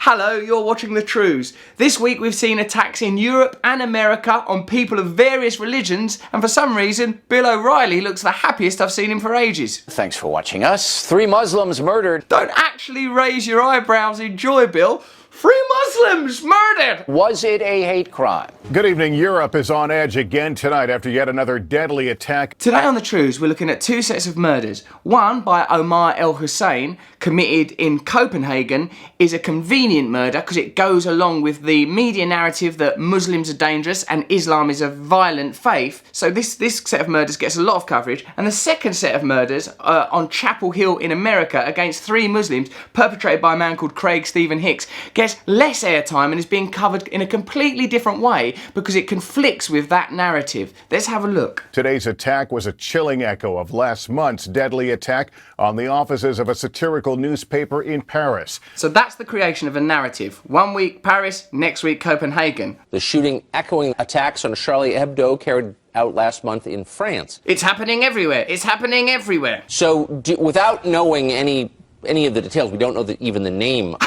Hello, you're watching the Trews. This week we've seen attacks in Europe and America on people of various religions, and for some reason, Bill O'Reilly looks the happiest I've seen him for ages. Thanks for watching us. 3 Muslims murdered. Don't actually raise your eyebrows in joy, Bill. 3 Muslims murdered! Was it a hate crime? Good evening. Europe is on edge again tonight after yet another deadly attack. Today on the Trews, we're looking at 2 sets of murders. One by Omar El-Hussein, committed in Copenhagen, is a convenient murder because it goes along with the media narrative that Muslims are dangerous and Islam is a violent faith. So this set of murders gets a lot of coverage. And the second set of murders on Chapel Hill in America against 3 Muslims, perpetrated by a man called Craig Stephen Hicks, gets less airtime and is being covered in a completely different way because it conflicts with that narrative. Let's have a look. Today's attack was a chilling echo of last month's deadly attack on the offices of a satirical newspaper in Paris. So that's the creation of a narrative. 1 week Paris, next week Copenhagen. The shooting echoing attacks on Charlie Hebdo carried out last month in France. It's happening everywhere. It's happening everywhere. So without knowing any of the details, we don't know even the name.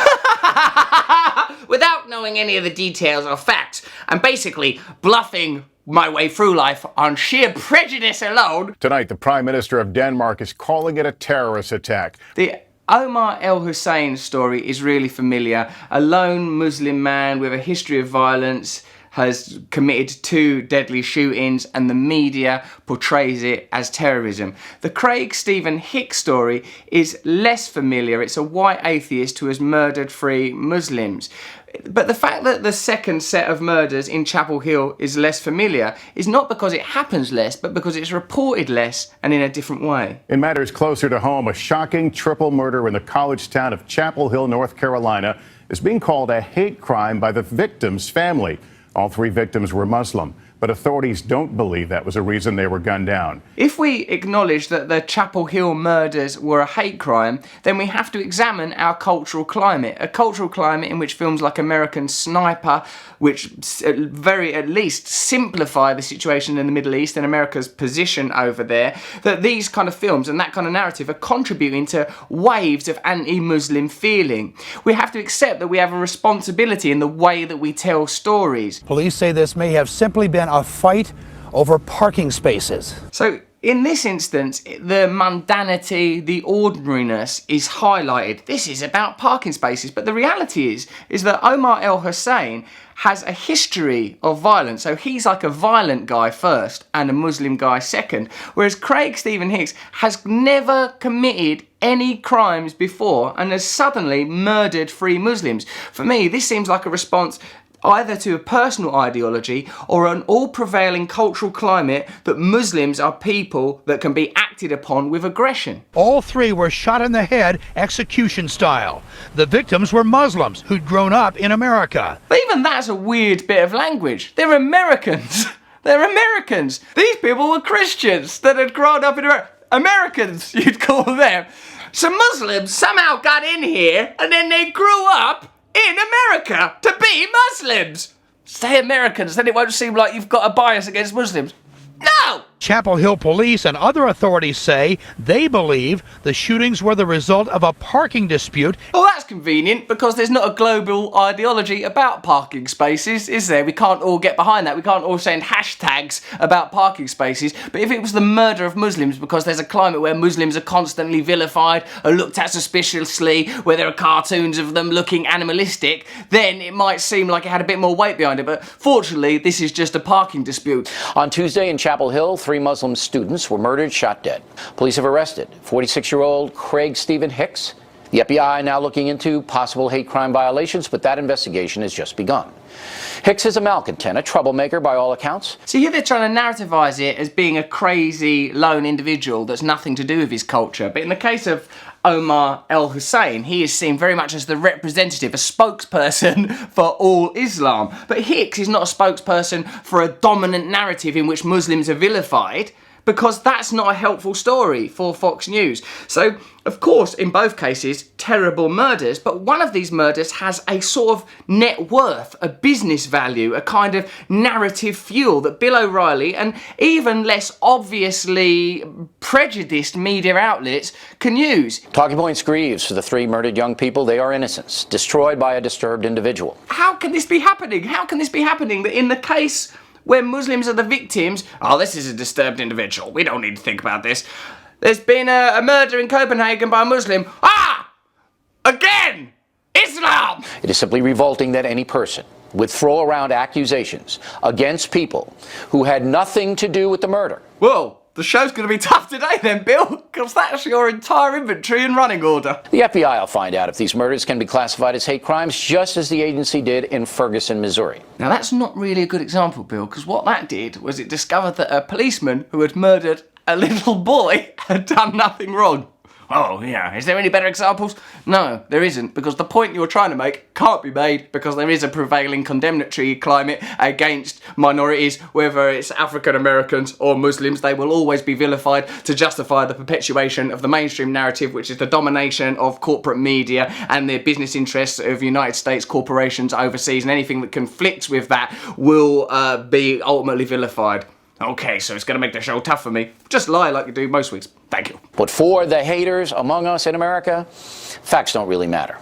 Without knowing any of the details or facts, and basically bluffing my way through life on sheer prejudice alone. Tonight, the Prime Minister of Denmark is calling it a terrorist attack. The Omar El-Hussein story is really familiar. A lone Muslim man with a history of violence has committed 2 deadly shootings and the media portrays it as terrorism. The Craig Stephen Hicks story is less familiar. It's a white atheist who has murdered 3 Muslims. But the fact that the second set of murders in Chapel Hill is less familiar is not because it happens less, but because it's reported less and in a different way. In matters closer to home, a shocking triple murder in the college town of Chapel Hill, North Carolina, is being called a hate crime by the victim's family. All 3 victims were Muslim, but authorities don't believe that was a reason they were gunned down. If we acknowledge that the Chapel Hill murders were a hate crime, then we have to examine our cultural climate. A cultural climate in which films like American Sniper, which at least simplify the situation in the Middle East and America's position over there, that these kind of films and that kind of narrative are contributing to waves of anti-Muslim feeling. We have to accept that we have a responsibility in the way that we tell stories. Police say this may have simply been a fight over parking spaces. So in this instance, the mundanity, the ordinariness is highlighted. This is about parking spaces, but the reality is that Omar El-Hussein has a history of violence. So he's like a violent guy first and a Muslim guy second, whereas Craig Stephen Hicks has never committed any crimes before and has suddenly murdered 3 Muslims. For me, this seems like a response either to a personal ideology or an all-prevailing cultural climate that Muslims are people that can be acted upon with aggression. All 3 were shot in the head, execution style. The victims were Muslims who'd grown up in America. But even that's a weird bit of language. They're Americans. They're Americans. These people were Christians that had grown up in America. Americans, you'd call them. So Muslims somehow got in here and then they grew up in America to be Muslims. Say Americans, then it won't seem like you've got a bias against Muslims. No! Chapel Hill police and other authorities say they believe the shootings were the result of a parking dispute. Well, that's convenient because there's not a global ideology about parking spaces, is there? We can't all get behind that. We can't all send hashtags about parking spaces. But if it was the murder of Muslims because there's a climate where Muslims are constantly vilified or looked at suspiciously, where there are cartoons of them looking animalistic, then it might seem like it had a bit more weight behind it. But fortunately, this is just a parking dispute. On Tuesday in Chapel Hill, 3 Muslim students were murdered, shot dead. Police have arrested 46-year-old Craig Stephen Hicks. The FBI now looking into possible hate crime violations, but that investigation has just begun. Hicks is a malcontent, a troublemaker by all accounts. So here they're trying to narrativize it as being a crazy, lone individual that's nothing to do with his culture. But in the case of Omar El-Hussein, he is seen very much as the representative, a spokesperson for all Islam. But Hicks is not a spokesperson for a dominant narrative in which Muslims are vilified. because that's not a helpful story for Fox News. So, of course, in both cases, terrible murders, but one of these murders has a sort of net worth, a business value, a kind of narrative fuel that Bill O'Reilly and even less obviously prejudiced media outlets can use. Talking points grieves for the 3 murdered young people. They are innocents, destroyed by a disturbed individual. How can this be happening? How can this be happening that in the case where Muslims are the victims, oh, this is a disturbed individual, we don't need to think about this. There's been a murder in Copenhagen by a Muslim. Ah! Again! Islam! It is simply revolting that any person would throw around accusations against people who had nothing to do with the murder. Whoa, the show's going to be tough today then, Bill, because that's your entire inventory and running order. The FBI will find out if these murders can be classified as hate crimes, just as the agency did in Ferguson, Missouri. Now, that's not really a good example, Bill, because what that did was it discovered that a policeman who had murdered a little boy had done nothing wrong. Oh, yeah. Is there any better examples? No, there isn't, because the point you're trying to make can't be made because there is a prevailing condemnatory climate against minorities, whether it's African Americans or Muslims. They will always be vilified to justify the perpetuation of the mainstream narrative, which is the domination of corporate media and the business interests of United States corporations overseas, and anything that conflicts with that will be ultimately vilified. Okay, so it's going to make the show tough for me. Just lie like you do most weeks. Thank you. But for the haters among us in America, facts don't really matter,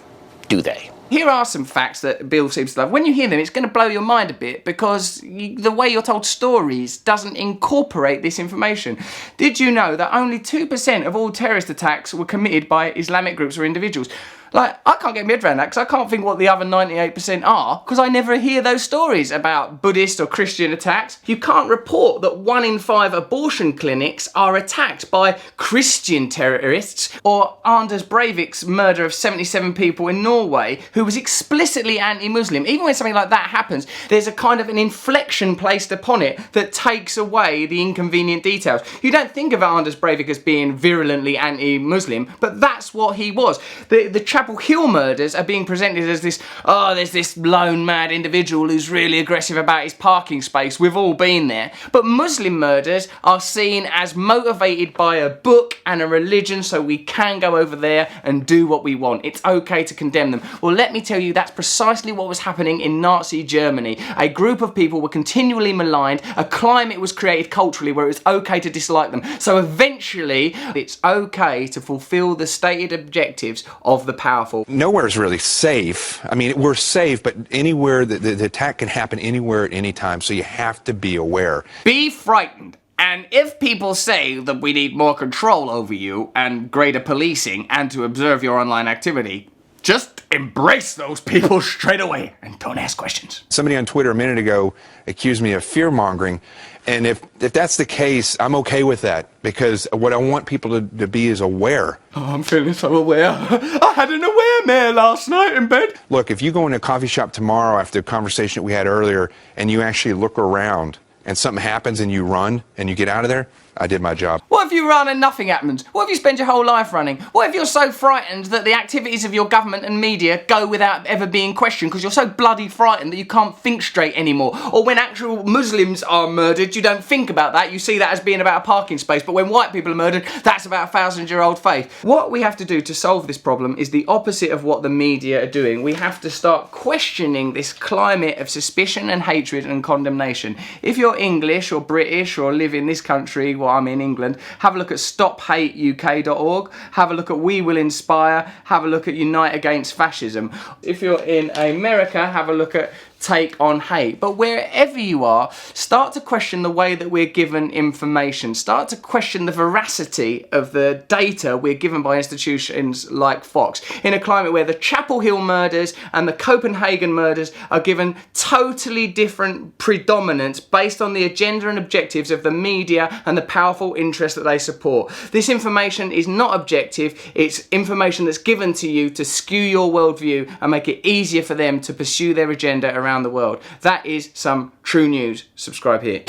do they? Here are some facts that Bill seems to love. When you hear them, it's going to blow your mind a bit because the way you're told stories doesn't incorporate this information. Did you know that only 2% of all terrorist attacks were committed by Islamic groups or individuals? Like, I can't get my head around that because I can't think what the other 98% are because I never hear those stories about Buddhist or Christian attacks. You can't report that 1 in 5 abortion clinics are attacked by Christian terrorists, or Anders Breivik's murder of 77 people in Norway who was explicitly anti-Muslim. Even when something like that happens, there's a kind of an inflection placed upon it that takes away the inconvenient details. You don't think of Anders Breivik as being virulently anti-Muslim, but that's what he was. The Chapel Hill murders are being presented as this, oh, there's this lone mad individual who's really aggressive about his parking space. We've all been there. But Muslim murders are seen as motivated by a book and a religion, so we can go over there and do what we want. It's okay to condemn them. Well, let me tell you, that's precisely what was happening in Nazi Germany. A group of people were continually maligned. A climate was created culturally where it was okay to dislike them. So eventually, it's okay to fulfill the stated objectives of the powerful. Nowhere is really safe. I mean, we're safe, but anywhere, the attack can happen anywhere at any time, so you have to be aware. Be frightened. And if people say that we need more control over you and greater policing and to observe your online activity, just embrace those people straight away and don't ask questions. Somebody on Twitter a minute ago accused me of fear-mongering, and if that's the case, I'm okay with that, because what I want people to be is aware. Oh, I'm feeling so aware. I had an aware-mare last night in bed. Look, if you go in a coffee shop tomorrow after the conversation that we had earlier and you actually look around and something happens and you run and you get out of there, I did my job. What if you run and nothing happens? What if you spend your whole life running? What if you're so frightened that the activities of your government and media go without ever being questioned because you're so bloody frightened that you can't think straight anymore? Or when actual Muslims are murdered, you don't think about that. You see that as being about a parking space. But when white people are murdered, that's about a 1,000-year-old faith. What we have to do to solve this problem is the opposite of what the media are doing. We have to start questioning this climate of suspicion and hatred and condemnation. If you're English or British or live in this country, well, I'm in England, have a look at stophateuk.org, have a look at We Will Inspire, have a look at Unite Against Fascism. If you're in America, have a look at Take on Hate. But wherever you are, start to question the way that we're given information. Start to question the veracity of the data we're given by institutions like Fox. In a climate where the Chapel Hill murders and the Copenhagen murders are given totally different predominance based on the agenda and objectives of the media and the powerful interests that they support. This information is not objective. It's information that's given to you to skew your worldview and make it easier for them to pursue their agenda around the world. That is some true news. Subscribe here.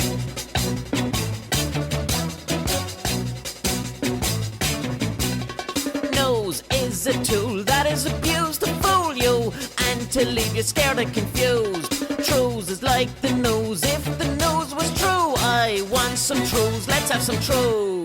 Nose is a tool that is abused to fool you and to leave you scared and confused. Trews is like the nose if the nose was true. I once some Trews, let's have some Trews.